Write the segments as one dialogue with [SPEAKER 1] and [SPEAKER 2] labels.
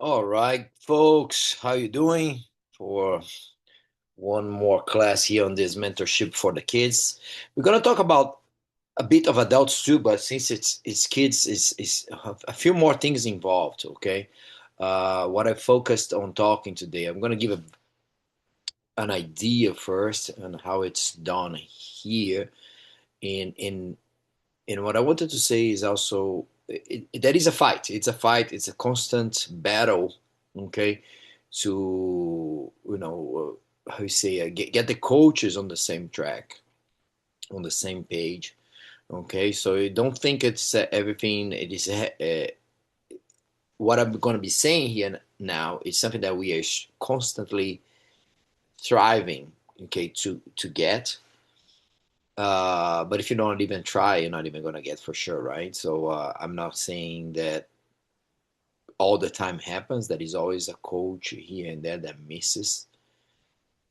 [SPEAKER 1] All right, folks, how you doing? For one more class here on this mentorship for the kids, we're gonna talk about a bit of adults too, but since it's kids, is a few more things involved. Okay, what I focused on talking today, I'm gonna give an idea first on how it's done here, in and what I wanted to say is also that is a fight. It's a fight. It's a constant battle. Okay, to how you say get the coaches on the same track, on the same page. Okay, so you don't think it's everything. It is what I'm going to be saying here now is something that we are constantly striving. Okay, to get. But if you don't even try, you're not even gonna get for sure, right? So I'm not saying that all the time happens. That is always a coach here and there that misses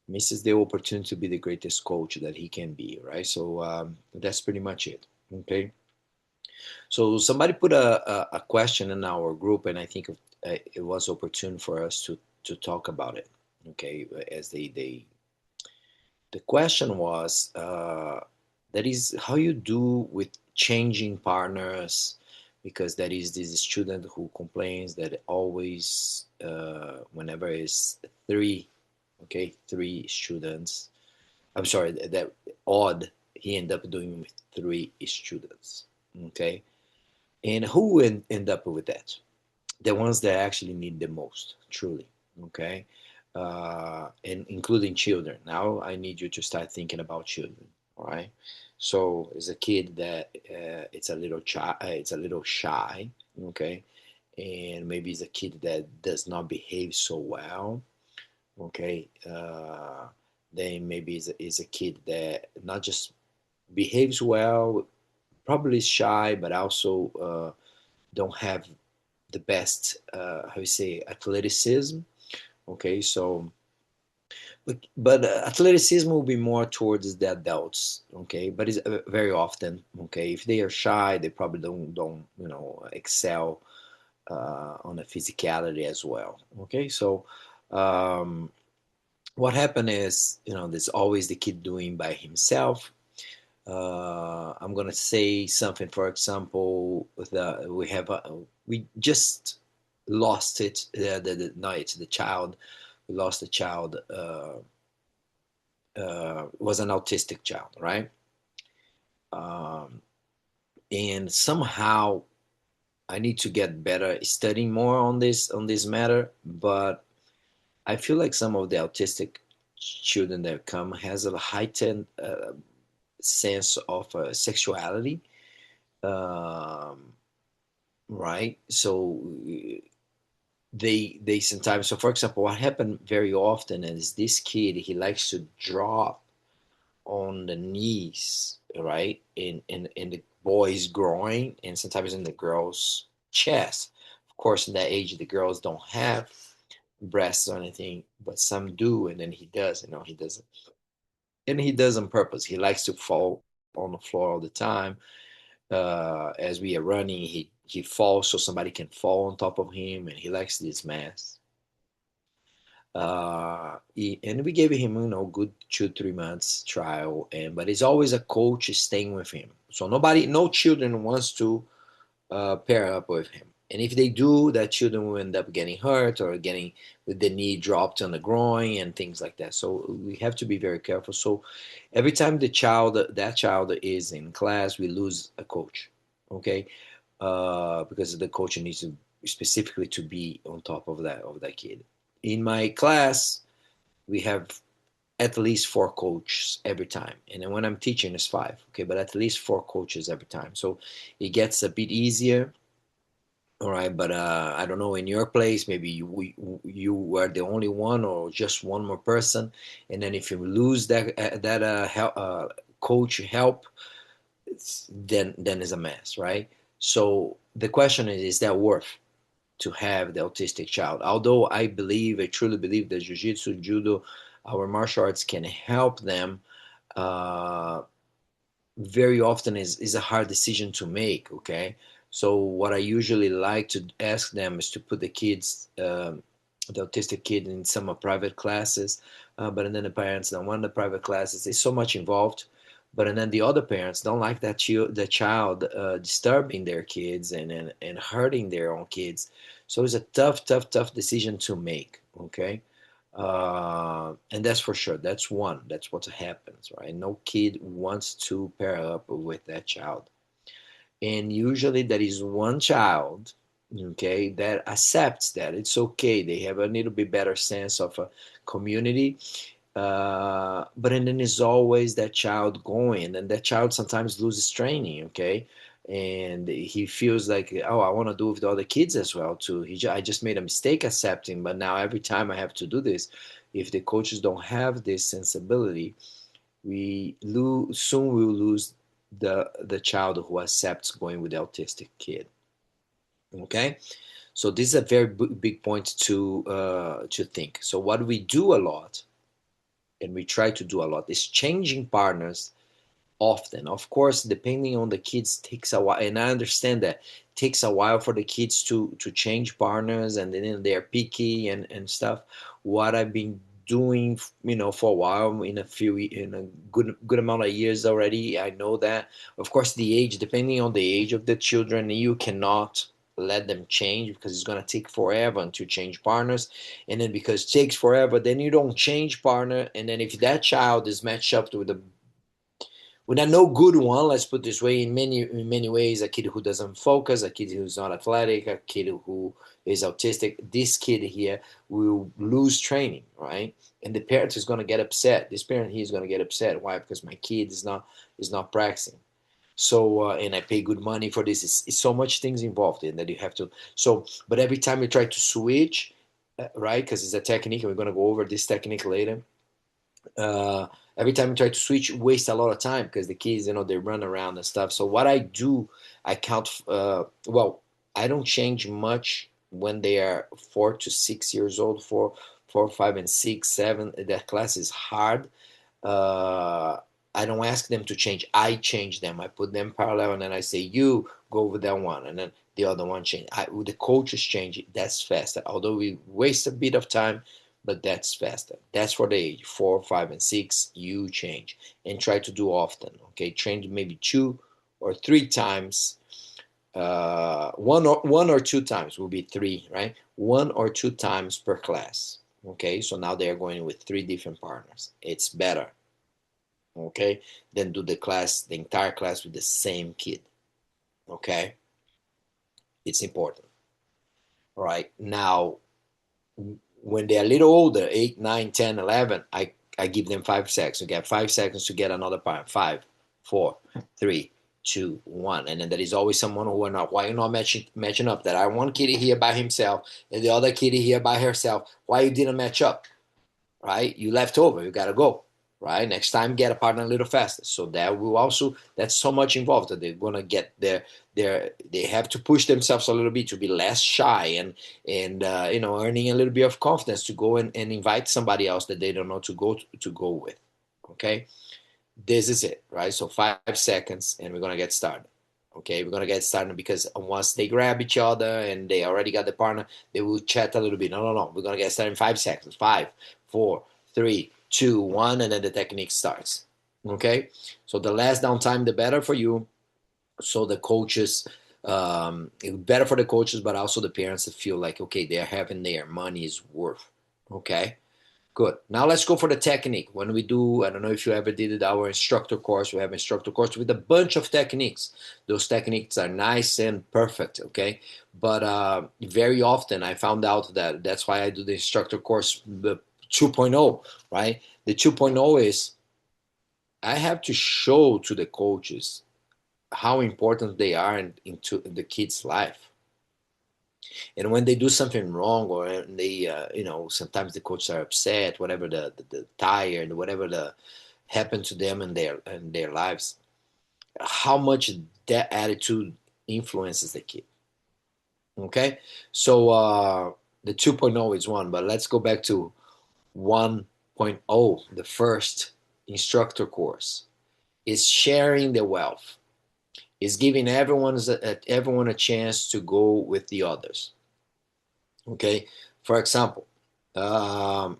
[SPEAKER 1] the opportunity to be the greatest coach that he can be, right? So that's pretty much it. Okay. So somebody put a question in our group, and I think it was opportune for us to talk about it. Okay, as they the question was that is how you do with changing partners, because there is this student who complains that always whenever is three, okay, three students, I'm sorry, that odd, he end up doing with three students. Okay, and who end up with that? The ones that actually need the most, truly. Okay, and including children. Now I need you to start thinking about children. All right. So as a kid that it's a little shy. Okay, and maybe it's a kid that does not behave so well. Okay, then maybe is a kid that not just behaves well, probably is shy, but also don't have the best how you say athleticism. Okay, so but athleticism will be more towards the adults. Okay, but it's very often, okay, if they are shy, they probably don't excel on the physicality as well. Okay, so um, what happened is, there's always the kid doing by himself. I'm gonna say something. For example, we just lost it the night. The child, we lost a child. Was an autistic child, right? Um, and somehow I need to get better studying more on this matter. But I feel like some of the autistic children that come has a heightened sense of sexuality. Um, right? So they sometimes, so for example, what happened very often is this kid, he likes to drop on the knees, right, in the boy's groin, and sometimes in the girl's chest. Of course, in that age, the girls don't have breasts or anything, but some do, and then he does. He doesn't, and he does on purpose. He likes to fall on the floor all the time. As we are running, he falls so somebody can fall on top of him, and he likes this mess. And we gave him, good 2 3 months trial, and but it's always a coach staying with him. So no children wants to pair up with him. And if they do, that children will end up getting hurt or getting with the knee dropped on the groin and things like that. So we have to be very careful. So every time that child is in class, we lose a coach. Okay, because the coach needs to specifically to be on top of that kid. In my class, we have at least four coaches every time, and then when I'm teaching, it's five. Okay, but at least four coaches every time. So it gets a bit easier. All right, but I don't know, in your place, maybe you were the only one or just one more person, and then if you lose that coach help, then it's a mess, right? So the question is that worth to have the autistic child? Although I truly believe that jiu-jitsu, judo, our martial arts can help them, uh, very often is a hard decision to make. Okay, So what I usually like to ask them is to put the kids, the autistic kid, in some private classes, but then the parents don't want the private classes. There's so much involved, but and then the other parents don't like that the child disturbing their kids and hurting their own kids. So it's a tough decision to make. Okay. And that's for sure. That's one. That's what happens, right? No kid wants to pair up with that child. And usually there is one child, okay, that accepts that it's okay. They have a little bit better sense of a community. But and then there's always that child going, and that child sometimes loses training, okay? And he feels like, oh, I want to do with the other kids as well too. I just made a mistake accepting, but now every time I have to do this, if the coaches don't have this sensibility, soon we'll lose the child who accepts going with the autistic kid. Okay, so this is a very big point to think. So what we do a lot, and we try to do a lot, is changing partners often. Of course, depending on the kids, takes a while, and I understand that it takes a while for the kids to change partners, and then they're picky and stuff. What I've been doing, for a while, in a good amount of years already, I know that. Of course, the age, depending on the age of the children, you cannot let them change because it's going to take forever to change partners. And then because it takes forever, then you don't change partner, and then if that child is matched up with a with a no good one, let's put this way, in many ways, a kid who doesn't focus, a kid who's not athletic, a kid who is autistic, this kid here will lose training, right? And the parent is going to get upset. This parent here is going to get upset. Why? Because my kid is not practicing. So and I pay good money for this. It's so much things involved in that you have to. So, but every time you try to switch, right? Because it's a technique, and we're going to go over this technique later. uh, every time you try to switch, waste a lot of time because the kids, they run around and stuff. So what I do, I count. Well, I don't change much when they are 4 to 6 years old. 4, 5, and 6, 7. That class is hard. uh, I don't ask them to change. I change them. I put them parallel, and then I say, "You go with that one," and then the other one change. The coaches change it. That's faster. Although we waste a bit of time, but that's faster. That's for the age 4, 5, and 6. You change and try to do often. Okay, train maybe 2 or 3 times. One or 2 times will be 3, right? 1 or 2 times per class. Okay, so now they are going with 3 different partners. It's better, okay, than do the entire class with the same kid. Okay, it's important. All right, now when they're a little older, 8, 9, 10, 11, I give them 5 seconds. You get 5 seconds to get another part. 5, 4, 3, 2, 1. And then there is always someone who are not. Why you not matching up? That I one kitty here by himself and the other kitty here by herself. Why you didn't match up? Right? You left over. You gotta go. Right? Next time, get a partner a little faster. So that's so much involved that they're gonna get they have to push themselves a little bit to be less shy and earning a little bit of confidence to go and invite somebody else that they don't know to go with. Okay, this is it, right? So 5 seconds, and we're gonna get started. Okay, we're gonna get started because once they grab each other and they already got the partner, they will chat a little bit. No, no, no. We're gonna get started in 5 seconds. 5, 4, 3, 2, 1, and then the technique starts. Okay, so the less downtime, the better for you. So the coaches, better for the coaches, but also the parents to feel like, okay, they're having their money's worth. Okay. Good. Now let's go for the technique. When we do, I don't know if you ever did it, our instructor course. We have instructor course with a bunch of techniques. Those techniques are nice and perfect, okay? But very often I found out that that's why I do the instructor course, the 2.0, right? The 2.0 is I have to show to the coaches how important they are into the kid's life. And when they do something wrong, or they, sometimes the coaches are upset, whatever the tired, whatever the happened to them in their lives, how much that attitude influences the kid. Okay, so the 2.0 is one, but let's go back to 1.0. The first instructor course is sharing the wealth. It's giving everyone a chance to go with the others. Okay, for example, um,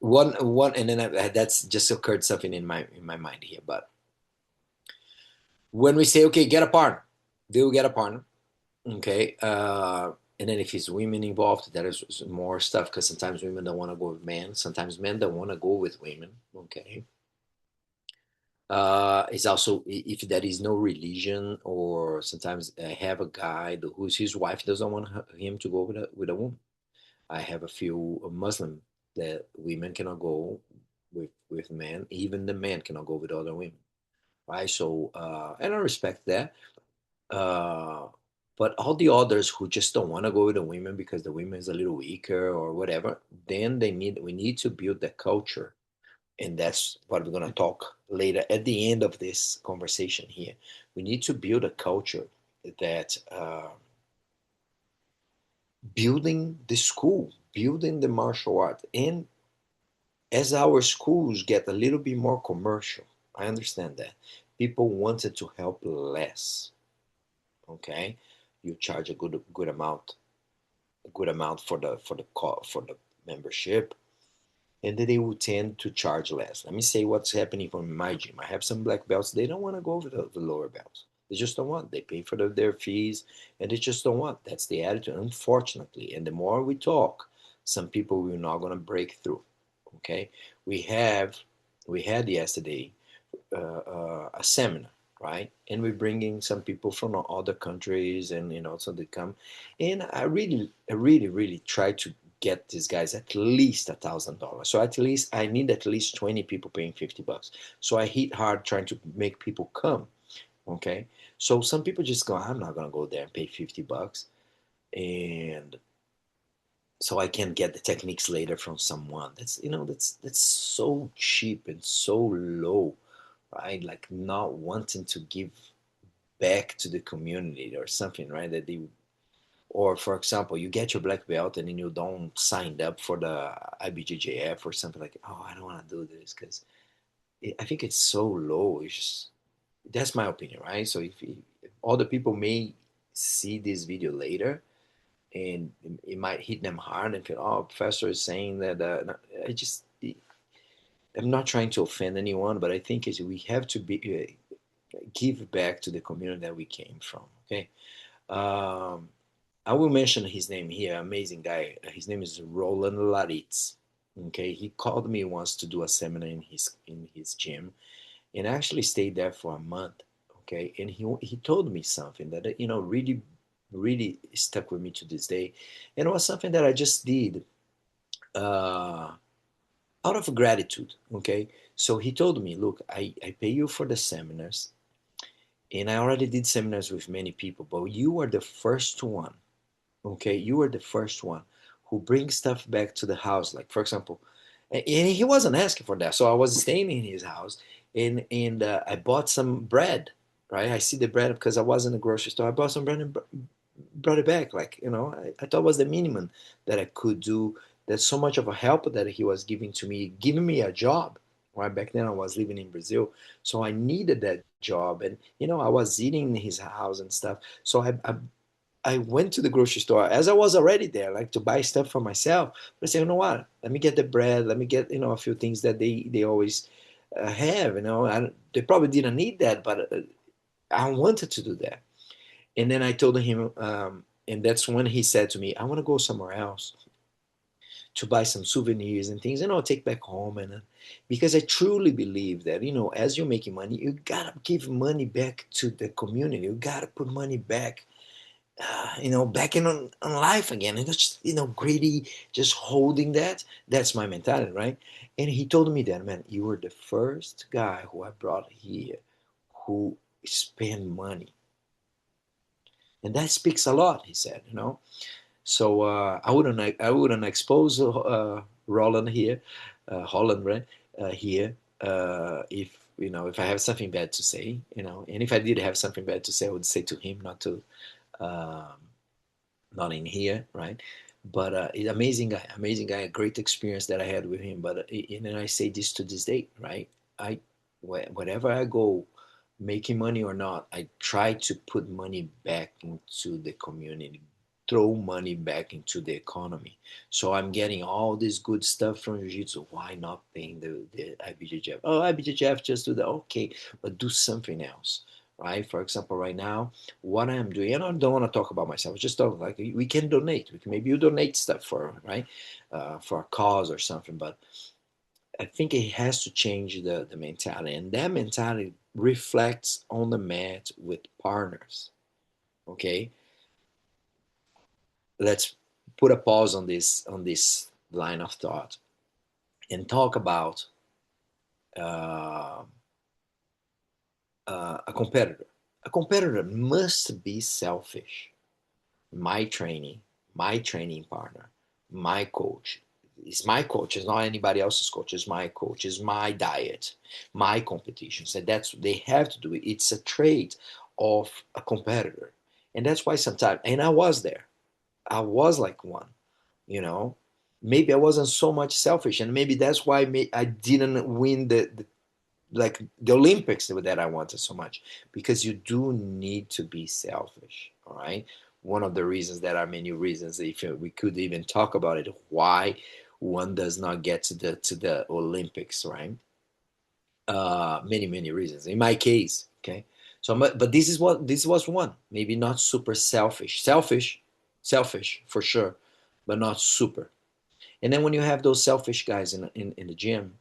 [SPEAKER 1] one, and then that's just occurred something in my mind here. But when we say, okay, get a partner, they will get a partner. Okay, and then if it's women involved, there is more stuff because sometimes women don't want to go with men. Sometimes men don't want to go with women. Okay, it's also if there is no religion, or sometimes I have a guy whose his wife doesn't want him to go with a woman. I have a few Muslim that women cannot go with men. Even the men cannot go with other women, right? So, and I respect that. Uh, but all the others who just don't want to go with the women because the women is a little weaker or whatever, then we need to build the culture, and that's what we're gonna talk later at the end of this conversation here. We need to build a culture that building the school, building the martial art, and as our schools get a little bit more commercial, I understand that people wanted to help less. Okay, you charge a good amount for the membership, and then they will tend to charge less. Let me say what's happening from my gym. I have some black belts. They don't want to go over the lower belts. They just don't want. They pay for their fees, and they just don't want. That's the attitude, unfortunately. And the more we talk, some people will not going to break through. Okay, we have we had yesterday a seminar, right? And we're bringing some people from other countries, and so they come. And I really try to get these guys at least $1,000. So at least I need at least 20 people paying $50. So I hit hard trying to make people come. Okay. So some people just go, I'm not gonna go there and pay $50, and so I can get the techniques later from someone. That's so cheap and so low, right? Like not wanting to give back to the community or something, right? Or for example, you get your black belt and then you don't sign up for the IBJJF or something like, oh, I don't want to do this because I think it's so low. It's just, that's my opinion, right? So if other people may see this video later, and it might hit them hard and feel, oh, professor is saying that. I just, I'm not trying to offend anyone, but I think we have to give back to the community that we came from. Okay, um, I will mention his name here. Amazing guy. His name is Roland Laritz. Okay, he called me once to do a seminar in his gym, and I actually stayed there for a month. Okay, and he told me something that really really stuck with me to this day, and it was something that I just did uh, out of gratitude. Okay, so he told me, look, I pay you for the seminars, and I already did seminars with many people, but you are the first one. Okay, you are the first one who brings stuff back to the house. Like for example, and he wasn't asking for that, so I was staying in his house, and I bought some bread. Right, I see the bread because I was in the grocery store. I bought some bread and brought it back. Like I thought was the minimum that I could do. That's so much of a help that he was giving to me, giving me a job. Right back then, I was living in Brazil, so I needed that job, and I was eating in his house and stuff. So I went to the grocery store as I was already there, like to buy stuff for myself. But I said, you know what? Let me get the bread. Let me get a few things that they always have. They probably didn't need that, but I wanted to do that. And then I told him, and that's when he said to me, I want to go somewhere else to buy some souvenirs and things, and I'll take back home. And because I truly believe that as you're making money, you gotta give money back to the community. You gotta put money back back on life again. And it's just, greedy, just holding that. That's my mentality, right? And he told me that, man, you were the first guy who I brought here who spent money. And that speaks a lot, he said. So I wouldn't expose Roland here, Holland, right? Here, if I have something bad to say. And if I did have something bad to say, I would say to him, um, not in here, right? But amazing guy, a great experience that I had with him. But and then I say this to this day, right? I wherever I go, making money or not, I try to put money back into the community, throw money back into the economy. So I'm getting all this good stuff from Jiu-Jitsu. Why not paying the IBJJF? Oh, IBJJF, just do that. Okay, but do something else, right? For example, right now, what I'm doing, and I don't want to talk about myself, just talk like we can donate. We can, maybe you donate stuff for, right, for a cause or something, but I think it has to change the mentality, and that mentality reflects on the mat with partners. Okay, let's put a pause on this line of thought and talk about uh, a competitor. A competitor must be selfish. My training, my training partner, my coach. It's my coach. It's not anybody else's coach. It's my coach. It's my diet, my competitions. And that's they have to do it. It's a trait of a competitor. And that's why sometimes, and I was there. I was like one, you know. Maybe I wasn't so much selfish, and maybe that's why I didn't win the like the Olympics that I wanted so much, because you do need to be selfish. All right. One of the reasons, there are many reasons, if we could even talk about it, why one does not get to the Olympics, right? Many reasons. In my case, okay. So, but this was one. Maybe not super selfish. Selfish for sure, but not super. And then when you have those selfish guys in the gym,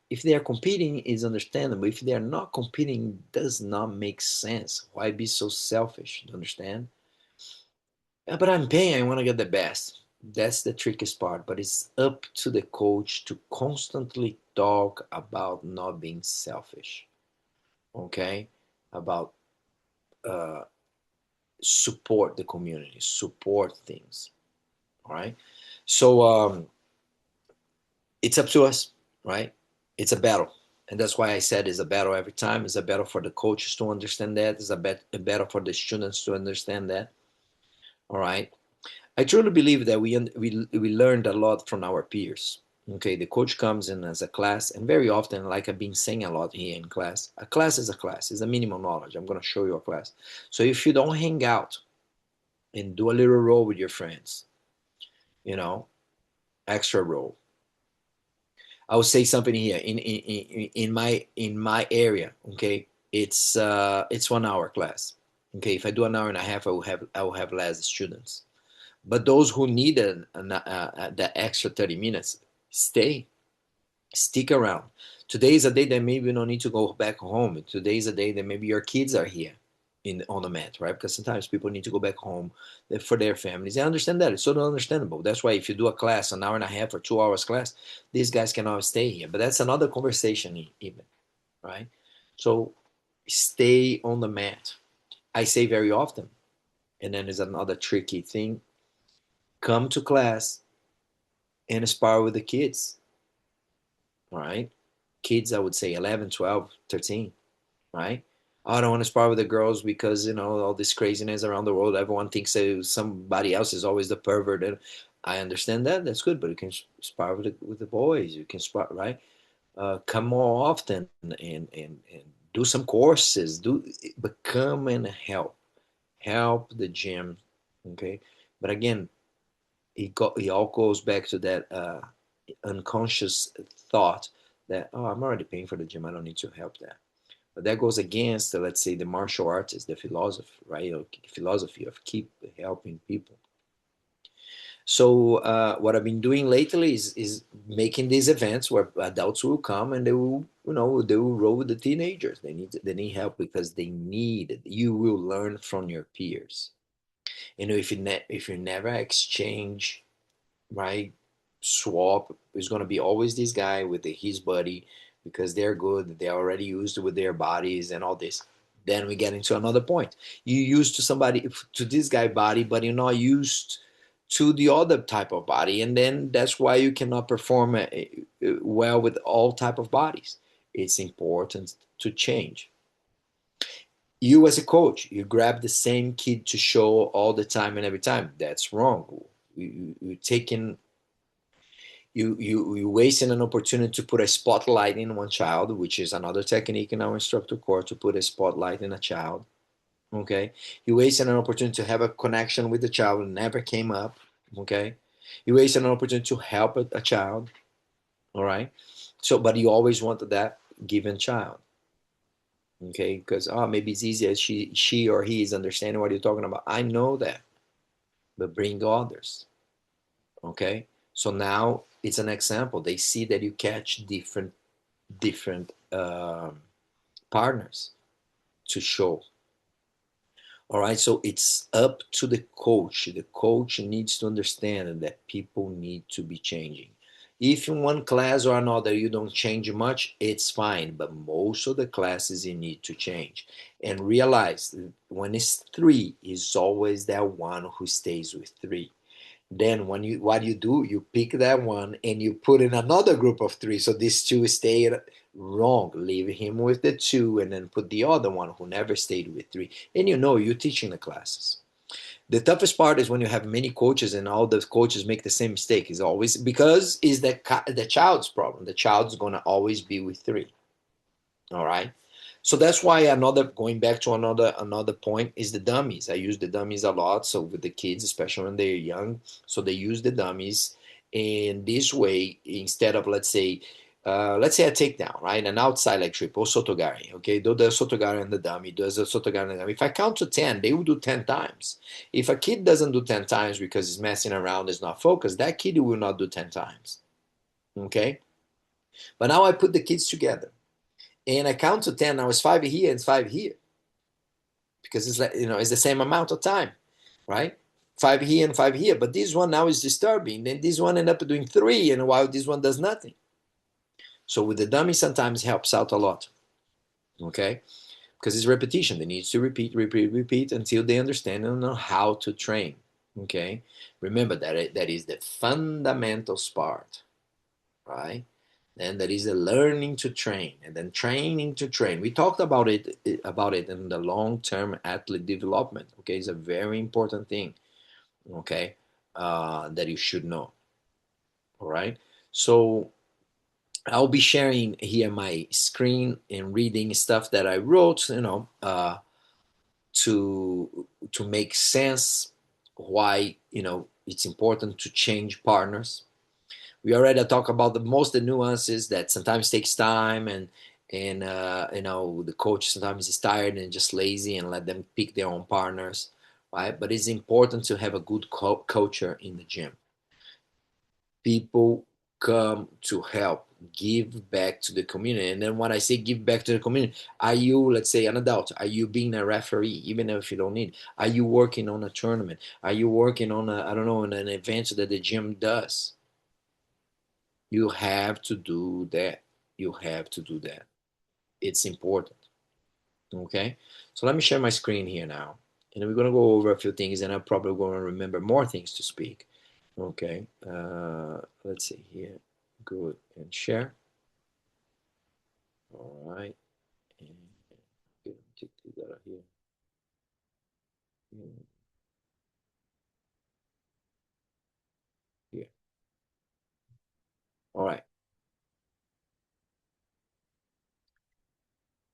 [SPEAKER 1] if they are competing, is understandable. If they are not competing, does not make sense. Why be so selfish? You understand? Yeah, but I'm paying. I want to get the best. That's the trickiest part. But it's up to the coach to constantly talk about not being selfish. Okay, about uh, support the community, support things. All right. So it's up to us, right? It's a battle. And that's why I said it's a battle every time. It's a battle for the coaches to understand that. It's a battle for the students to understand that. All right. I truly believe that we learned a lot from our peers. Okay, the coach comes in as a class, and very often, like I've been saying a lot here in class, a class is a class, it's a minimum knowledge. I'm going to show you a class. So if you don't hang out and do a little role with your friends, you know, extra role, I will say something here in my area. Okay, it's 1 hour class. Okay, if I do an hour and a half, I will have less students. But those who need the extra 30 minutes, stay, stick around. Today is a day that maybe you don't need to go back home. Today is a day that maybe your kids are here in on the mat, right? Because sometimes people need to go back home for their families. I understand that. It's so understandable. That's why if you do a class, an hour and a half or 2 hours class, these guys cannot stay here. But that's another conversation, even, right? So stay on the mat. I say very often, and then there's another tricky thing: come to class and spar with the kids, right? Kids, I would say 11, 12, 13, right? I don't want to spar with the girls because, all this craziness around the world. Everyone thinks that somebody else is always the pervert. And I understand that. That's good. But you can spar with the boys. You can spar, right? Come more often and do some courses. But come and help the gym. Okay. But again, it all goes back to that unconscious thought that, oh, I'm already paying for the gym, I don't need to help that. But that goes against, let's say, the martial artist, the philosophy, right? Or philosophy of keep helping people. So what I've been doing lately is making these events where adults will come and they will roll with the teenagers. They need help because they need it. You will learn from your peers. If you never exchange, right, swap, is going to be always this guy with his buddy, because they're good, they're already used with their bodies and all this. Then we get into another point. You used to somebody, to this guy body, but you're not used to the other type of body, and then that's why you cannot perform well with all type of bodies. It's important to change. You as a coach, you grab the same kid to show all the time and every time. That's wrong. You're taking You wasting an opportunity to put a spotlight in one child, which is another technique in our instructor course, to put a spotlight in a child. Okay, you wasting an opportunity to have a connection with the child that never came up. Okay, you wasting an opportunity to help a child. All right, so but you always wanted that given child. Okay, because maybe it's easier, she or he is understanding what you're talking about. I know that, but bring others. Okay, so now it's an example. They see that you catch different partners to show. All right, so it's up to the coach. The coach needs to understand that people need to be changing. If in one class or another you don't change much, it's fine. But most of the classes you need to change. And realize that when it's three, it's always that one who stays with three. Then when you what you do, you pick that one and you put in another group of three. So these two stay wrong. Leave him with the two and then put the other one who never stayed with three. And you know you're teaching the classes. The toughest part is when you have many coaches and all the coaches make the same mistake. Is always because is the child's problem. The child's gonna always be with three. All right. So that's why another going back to another point is the dummies. I use the dummies a lot. So with the kids, especially when they're young, so they use the dummies. And this way, instead of let's say a takedown, right? An outside leg trip or sotogari. Okay, do the sotogari and the dummy, does the sotogari and the dummy. If I count to 10, they will do 10 times. If a kid doesn't do 10 times because he's messing around, is not focused, that kid will not do 10 times. Okay, but now I put the kids together and I count to 10. Now it's five here and it's five here because it's like, it's the same amount of time, right? Five here and five here. But this one now is disturbing. Then this one end up doing three, and while this one does nothing. So with the dummy, sometimes helps out a lot, okay? Because it's repetition. They need to repeat, repeat, repeat until they understand and know how to train, okay? Remember that is the fundamentals part, right? Then there is a learning to train and then training to train. We talked about it in the long-term athlete development. Okay, it's a very important thing. Okay, that you should know. All right. So I'll be sharing here my screen and reading stuff that I wrote. To make sense why it's important to change partners. We already talked about the most the nuances that sometimes takes time, and the coach sometimes is tired and just lazy and let them pick their own partners, right? But it's important to have a good culture in the gym. People come to help, give back to the community. And then when I say give back to the community, are you, let's say, an adult? Are you being a referee, even if you don't need? Are you working on a tournament? Are you working on I don't know, on an event that the gym does? You have to do that. You have to do that. It's important. Okay. So let me share my screen here now. And we're going to go over a few things, and I'm probably going to remember more things to speak. Okay. Let's see here. Good. And share. All right. And take that out here. Here. All right.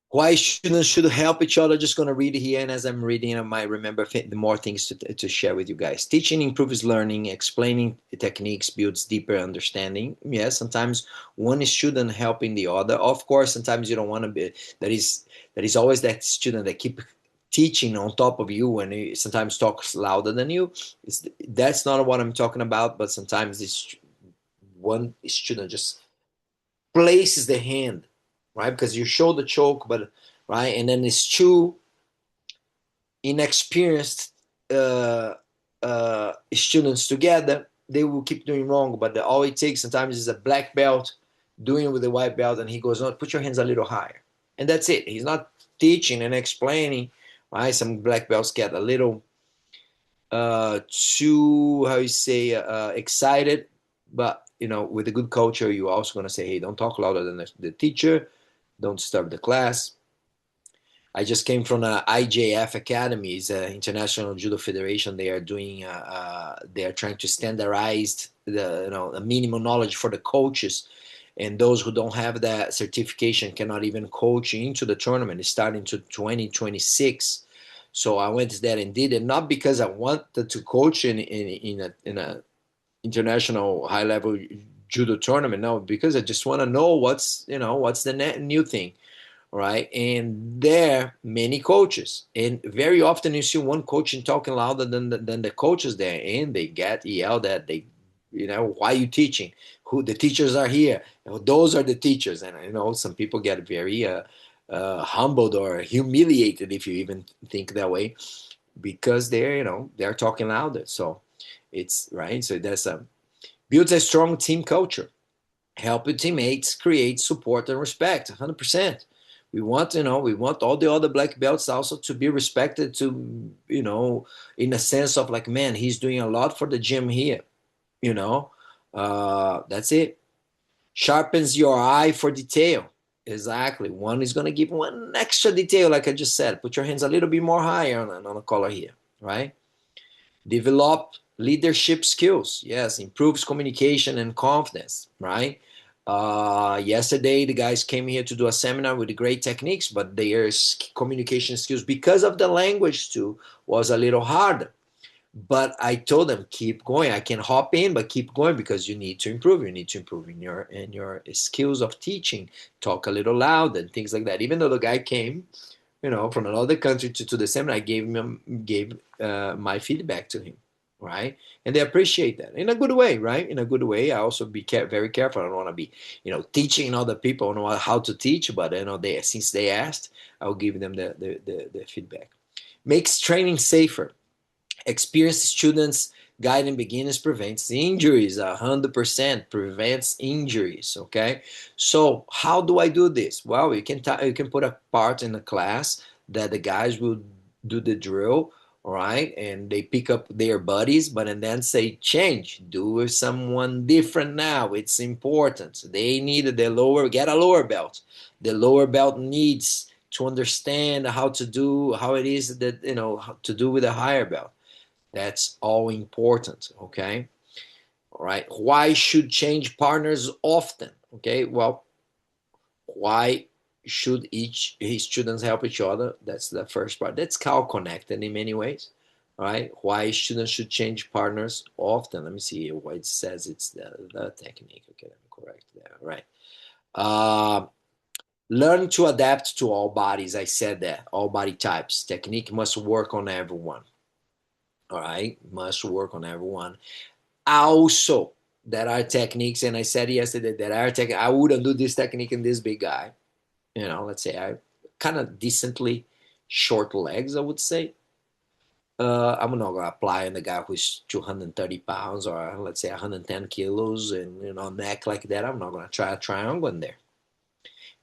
[SPEAKER 1] Why students should help each other? Just going to read it here, and as I'm reading, I might remember the more things to share with you guys. Teaching improves learning. Explaining techniques builds deeper understanding. Yes, sometimes one student helping the other. Of course, sometimes you don't want to be. That is always that student that keep teaching on top of you and he sometimes talks louder than you. That's not what I'm talking about. But sometimes this one student just places the hand, right? Because you show the choke, but right, and then it's two inexperienced students together. They will keep doing wrong, but all it takes sometimes is a black belt doing it with a white belt, and he goes, "No, put your hands a little higher," and that's it. He's not teaching and explaining. Right? Some black belts get a little too how you say excited, but with a good culture you're also going to say, hey, don't talk louder than the teacher, don't disturb the class. I just came from IJF Academy, it's International Judo Federation. They are trying to standardize the minimum knowledge for the coaches, and those who don't have that certification cannot even coach into the tournament. It's starting to 2026. So I went there and did it, not because I wanted to coach in a international high level judo tournament. No, because I just want to know what's the new thing, right? And there many coaches, and very often you see one coach talking louder than the coaches there, and they get yelled at. They, why are you teaching? Who the teachers are here? Those are the teachers, and some people get very humbled or humiliated, if you even think that way, because they're talking louder. So it's right. So that's a builds a strong team culture. Help your teammates create support and respect. 100%. We want all the other black belts also to be respected, to in a sense of like, man, he's doing a lot for the gym here. you know that's it. Sharpens your eye for detail. Exactly. One is going to give one extra detail, like I just said. Put your hands a little bit more higher on the collar here, right? Develop leadership skills. Yes, improves communication and confidence, right? Yesterday, the guys came here to do a seminar with great techniques, but their communication skills, because of the language too, was a little harder. But I told them, keep going. I can hop in, but keep going, because you need to improve. You need to improve in your skills of teaching. Talk a little loud and things like that. Even though the guy came, from another country to the seminar, I gave my feedback to him, right? And they appreciate that in a good way, right? In a good way. I also be very careful. I don't want to be, teaching other people. I don't know how to teach, but since they asked, I'll give them the feedback. Makes training safer. Experienced students guiding beginners prevents injuries. 100% prevents injuries. Okay, so how do I do this? Well, you can put a part in the class that the guys will do the drill, all right, and they pick up their buddies, but and then say, change, do with someone different now. It's important. They need get a lower belt. The lower belt needs to understand how it is that to do with a higher belt. That's all important. Okay. All right. Why should change partners often? Okay. Well, why should each his students help each other? That's the first part. That's all connected in many ways. All right. Why students should change partners often? Let me see what it says. It's the technique. Okay, let me correct there. All right. Uh, Learn to adapt to all bodies. I said that all body types. Technique must work on everyone. All right, must work on everyone. Also, there are techniques, and I said yesterday that I wouldn't do this technique in this big guy. Let's say I kind of decently short legs, I would say. I'm not gonna apply on the guy who's 230 pounds, or let's say 110 kilos, and neck like that. I'm not gonna try a triangle in there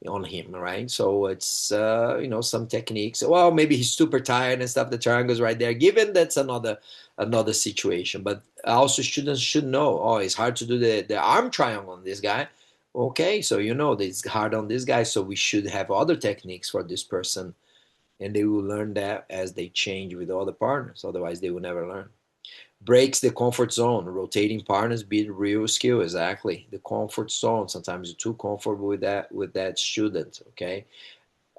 [SPEAKER 1] on him, right? So it's some techniques. Well, maybe he's super tired and stuff. The triangle's right there. Given that's another situation, but also students should know. Oh, it's hard to do the arm triangle on this guy. Okay, so that it's hard on this guy. So we should have other techniques for this person, and they will learn that as they change with other partners. Otherwise, they will never learn. Breaks the comfort zone. Rotating partners be real skill. Exactly, the comfort zone. Sometimes you're too comfortable with that student. Okay,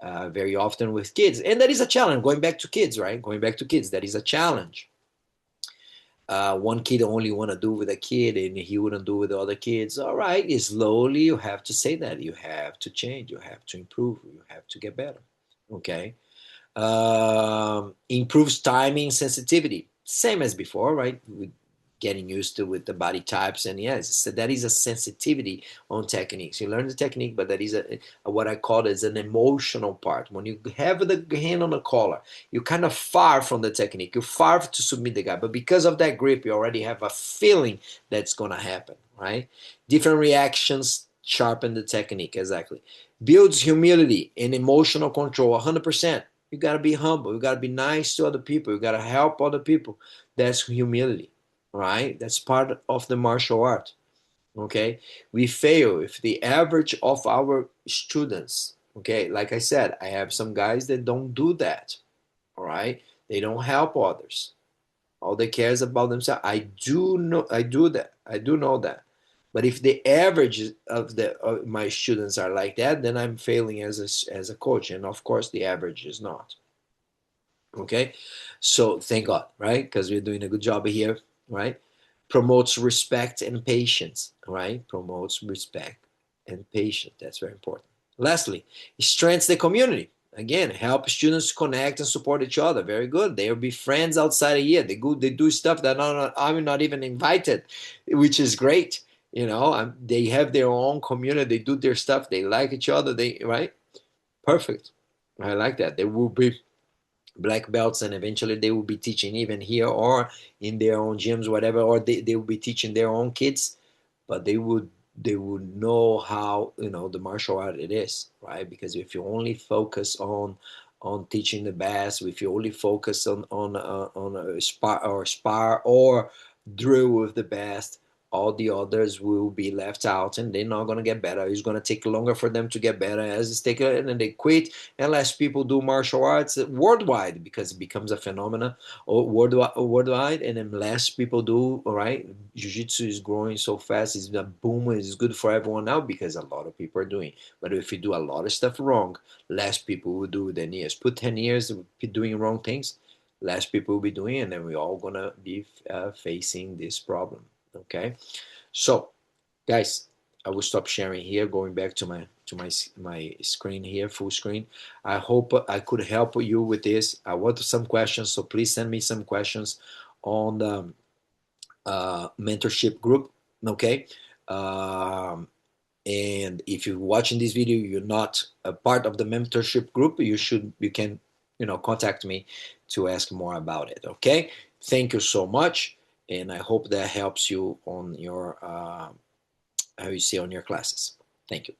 [SPEAKER 1] very often with kids, and that is a challenge. Going back to kids, right? Going back to kids, that is a challenge. One kid only want to do with a kid, and he wouldn't do with the other kids. All right, slowly you have to say that you have to change, you have to improve, you have to get better. Okay. Improves timing sensitivity, same as before, right? We getting used to with the body types, and yes, so that is a sensitivity on techniques. You learn the technique, but that is what I call it as an emotional part. When you have the hand on the collar, you're kind of far from the technique. You're far to submit the guy, but because of that grip, you already have a feeling that's gonna happen, right? Different reactions sharpen the technique. Exactly. Builds humility and emotional control. 100%. You got to be humble. You got to be nice to other people. You got to help other people. That's humility, right? That's part of the martial art. Okay. We fail if the average of our students, okay, like I said, I have some guys that don't do that. All right. They don't help others. All they care is about themselves. I do know, I do that. I do know that. But if the average of my students are like that, then I'm failing as a coach. And of course, the average is not. Okay, so thank God, right? Because we're doing a good job here, right? Promotes respect and patience, right? Promotes respect and patience. That's very important. Lastly, strengthens the community. Again, help students connect and support each other. Very good. They'll be friends outside of here. They go, they do stuff that I'm not even invited, which is great. You know, they have their own community. They do their stuff. They like each other. They right. Perfect. I like that. They will be black belts, and eventually they will be teaching even here or in their own gyms, whatever, or they will be teaching their own kids, but they would know how, the martial art it is, right? Because if you only focus on teaching the best, if you only focus on a spar or drill with the best, all the others will be left out and they're not going to get better. It's going to take longer for them to get better as it's taking, and then they quit. And less people do martial arts worldwide because it becomes a phenomenon or worldwide, and then less people do. All right, jiu-jitsu is growing so fast, it's a boom, it's good for everyone now because a lot of people are doing. But if you do a lot of stuff wrong, less people will do than years. Put 10 years doing wrong things, less people will be doing it, and then we're all gonna be facing this problem. Okay, so guys, I will stop sharing here, going back to my screen here, full screen. I hope I could help you with this. I want some questions, so please send me some questions on the mentorship group. Okay, um, and if you're watching this video, you're not a part of the mentorship group, you can contact me to ask more about it. Okay, thank you so much, and I hope that helps you on your how you see on your classes. Thank you.